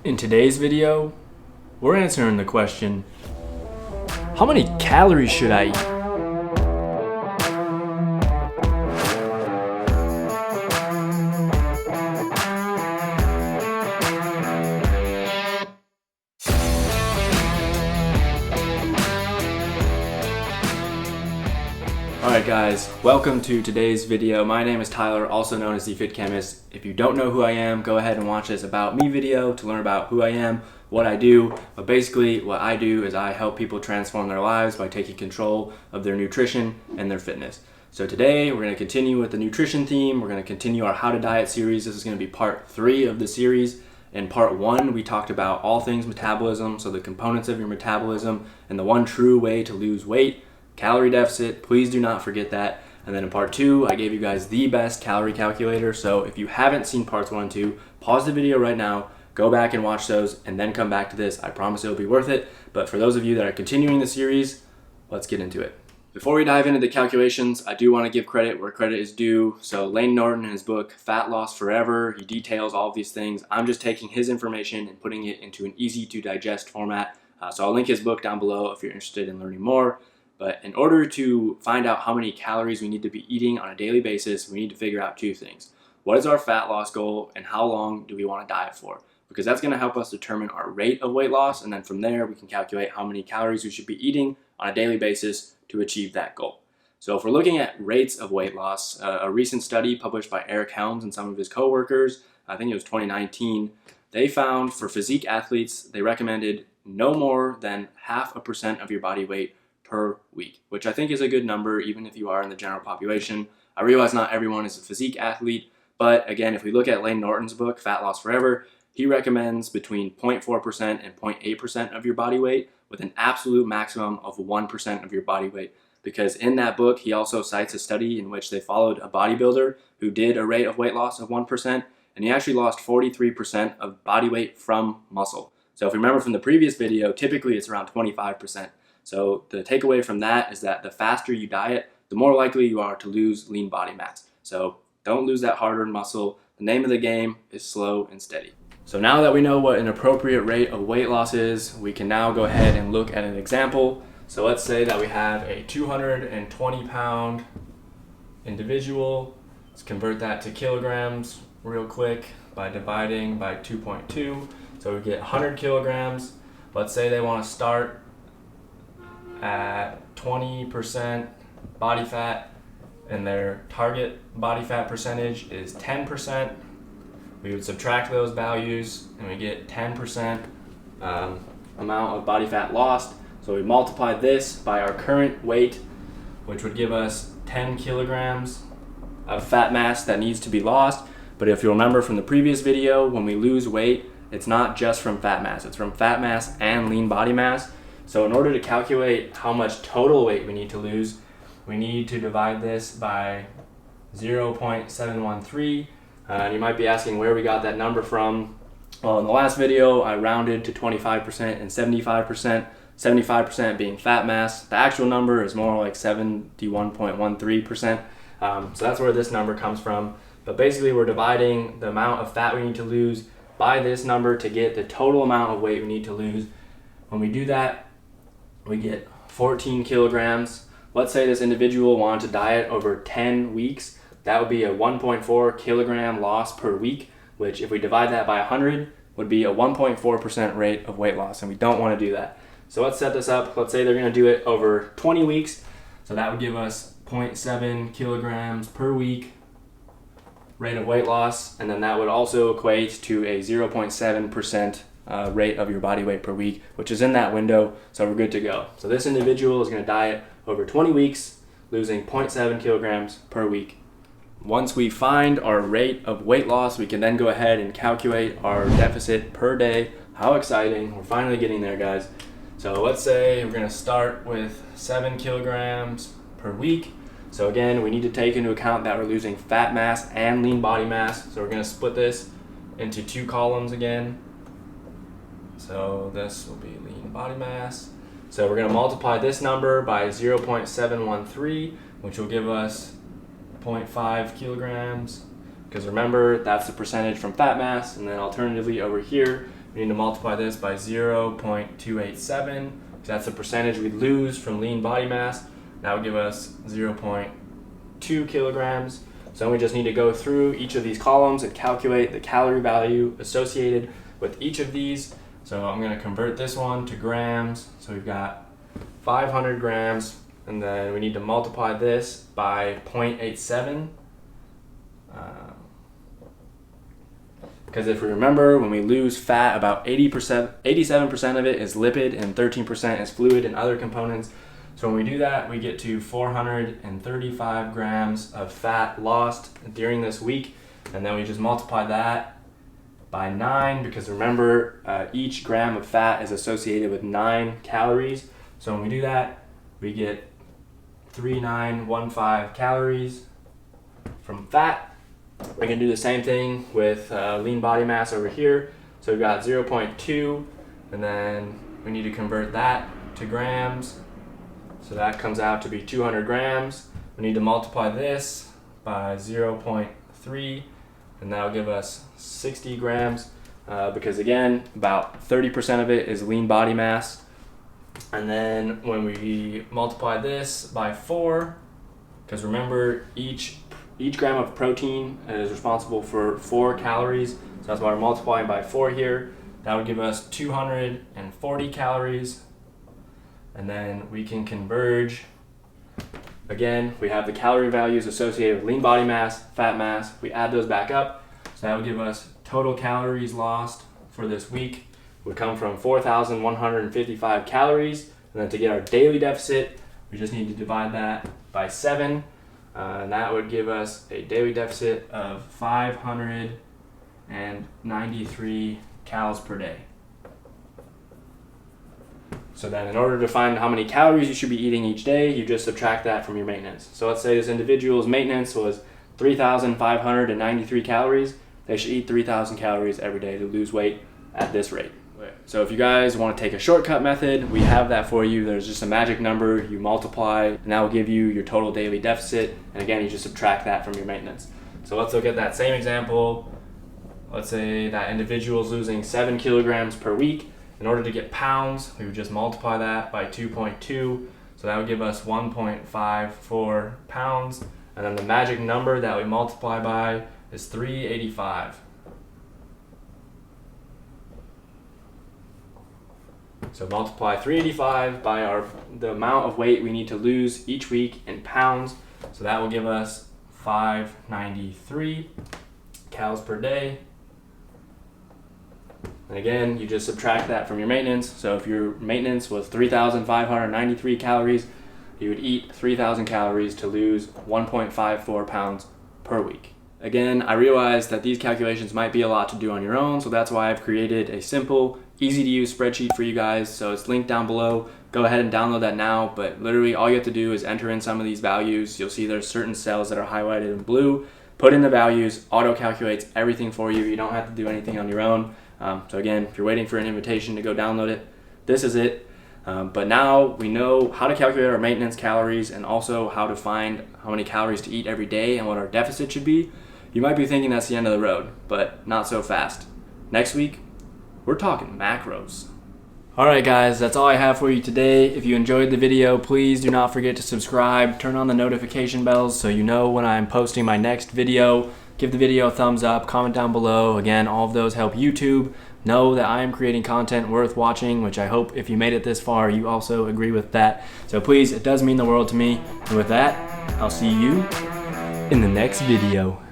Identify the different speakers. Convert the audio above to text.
Speaker 1: In today's video, we're answering the question, how many calories should I eat? Alright guys, welcome to today's video. My name is Tyler, also known as the Fit Chemist. If you don't know who I am, go ahead and watch this About Me video to learn about who I am, what I do. But basically what I do is I help people transform their lives by taking control of their nutrition and their fitness. So today we're going to continue with the nutrition theme. We're going to continue our How to Diet series. This is going to be part 3 of the series. In part 1, we talked about all things metabolism, so the components of your metabolism and the one true way to lose weight. Calorie deficit, please do not forget that. And then in part 2, I gave you guys the best calorie calculator. So if you haven't seen parts 1 and 2, pause the video right now, go back and watch those, and then come back to this. I promise it'll be worth it. But for those of you that are continuing the series, let's get into it. Before we dive into the calculations, I do want to give credit where credit is due. So Layne Norton, in his book, Fat Loss Forever, he details all of these things. I'm just taking his information and putting it into an easy to digest format. So I'll link his book down below if you're interested in learning more. But in order to find out how many calories we need to be eating on a daily basis, we need to figure out 2 things. What is our fat loss goal, and how long do we want to diet for? Because that's going to help us determine our rate of weight loss, and then from there we can calculate how many calories we should be eating on a daily basis to achieve that goal. So if we're looking at rates of weight loss, a recent study published by Eric Helms and some of his co-workers, I think it was 2019, they found for physique athletes, they recommended no more than 0.5% of your body weight per week, which I think is a good number even if you are in the general population. I realize not everyone is a physique athlete, but again, if we look at Layne Norton's book, Fat Loss Forever, he recommends between 0.4% and 0.8% of your body weight with an absolute maximum of 1% of your body weight. Because in that book, he also cites a study in which they followed a bodybuilder who did a rate of weight loss of 1%, and he actually lost 43% of body weight from muscle. So if you remember from the previous video, typically it's around 25%. So the takeaway from that is that the faster you diet, the more likely you are to lose lean body mass. So don't lose that hard-earned muscle. The name of the game is slow and steady. So now that we know what an appropriate rate of weight loss is, we can now go ahead and look at an example. So let's say that we have a 220-pound individual. Let's convert that to kilograms real quick by dividing by 2.2. So we get 100 kilograms. Let's say they want to start at 20% body fat and their target body fat percentage is 10%. We would subtract those values and we get 10% amount of body fat lost. So we multiply this by our current weight, which would give us 10 kilograms of fat mass that needs to be lost. But if you remember from the previous video, when we lose weight, it's not just from fat mass, it's from fat mass and lean body mass. So in order to calculate how much total weight we need to lose, we need to divide this by 0.713. And you might be asking where we got that number from. Well, in the last video, I rounded to 25% and 75%, 75% being fat mass. The actual number is more like 71.13%. So that's where this number comes from. But basically, we're dividing the amount of fat we need to lose by this number to get the total amount of weight we need to lose. When we do that, we get 14 kilograms. Let's say this individual wanted to diet over 10 weeks. That would be a 1.4 kilogram loss per week, which if we divide that by 100 would be a 1.4% rate of weight loss, and we don't want to do that. So let's set this up. Let's say they're going to do it over 20 weeks. So that would give us 0.7 kilograms per week rate of weight loss, and then that would also equate to a 0.7% rate of your body weight per week, which is in that window, so we're good to go. So this individual is going to diet over 20 weeks, losing 0.7 kilograms per week. Once we find our rate of weight loss, we can then go ahead and calculate our deficit per day. How exciting, we're finally getting there, guys. So let's say we're going to start with 7 kilograms per week. So again, we need to take into account that we're losing fat mass and lean body mass. So we're going to split this into 2 columns again. So this will be lean body mass. So we're going to multiply this number by 0.713, which will give us 0.5 kilograms. Because remember, that's the percentage from fat mass. And then alternatively over here, We need to multiply this by 0.287. That's the percentage we lose from lean body mass. That would give us 0.2 kilograms. So then we just need to go through each of these columns and calculate the calorie value associated with each of these. So I'm going to convert this one to grams. So we've got 500 grams, and then we need to multiply this by 0.87. Because if we remember, when we lose fat, about 87% of it is lipid and 13% is fluid and other components. So when we do that, we get to 435 grams of fat lost during this week. And then we just multiply that by 9, because remember, each gram of fat is associated with 9 calories. So when we do that, we get 3915 calories from fat. We're going to do the same thing with lean body mass over here. So we've got 0.2, and then we need to convert that to grams. So that comes out to be 200 grams. We need to multiply this by 0.3, and that'll give us 60 grams. Because again, about 30% of it is lean body mass. And then when we multiply this by 4, because remember, each gram of protein is responsible for 4 calories. So that's why we're multiplying by 4 here. That would give us 240 calories. And then we can converge. Again, we have the calorie values associated with lean body mass, fat mass. We add those back up. So that would give us total calories lost for this week would come from 4,155 calories. And then to get our daily deficit, we just need to divide that by 7. And that would give us a daily deficit of 593 calories per day. So then in order to find how many calories you should be eating each day, you just subtract that from your maintenance. So let's say this individual's maintenance was 3,593 calories. They should eat 3,000 calories every day to lose weight at this rate. So if you guys want to take a shortcut method, we have that for you. There's just a magic number you multiply, and that will give you your total daily deficit. And again, you just subtract that from your maintenance. So let's look at that same example. Let's say that individual is losing 7 kilograms per week. In order to get pounds, we would just multiply that by 2.2. So that would give us 1.54 pounds. And then the magic number that we multiply by is 385. So multiply 385 by the amount of weight we need to lose each week in pounds. So that will give us 593 calories per day. And again, you just subtract that from your maintenance. So if your maintenance was 3,593 calories, you would eat 3,000 calories to lose 1.54 pounds per week. Again, I realize that these calculations might be a lot to do on your own, so that's why I've created a simple, easy to use spreadsheet for you guys. So it's linked down below. Go ahead and download that now, but literally all you have to do is enter in some of these values. You'll see there's certain cells that are highlighted in blue. Put in the values, auto calculates everything for you. You don't have to do anything on your own. So again, if you're waiting for an invitation to go download it, this is it. But now we know how to calculate our maintenance calories and also how to find how many calories to eat every day and what our deficit should be. You might be thinking that's the end of the road, but not so fast. Next week, we're talking macros. Alright guys, that's all I have for you today. If you enjoyed the video, please do not forget to subscribe, turn on the notification bells so you know when I'm posting my next video. Give the video a thumbs up, comment down below. Again, all of those help YouTube know that I am creating content worth watching, which I hope if you made it this far, you also agree with that. So please, it does mean the world to me. And with that, I'll see you in the next video.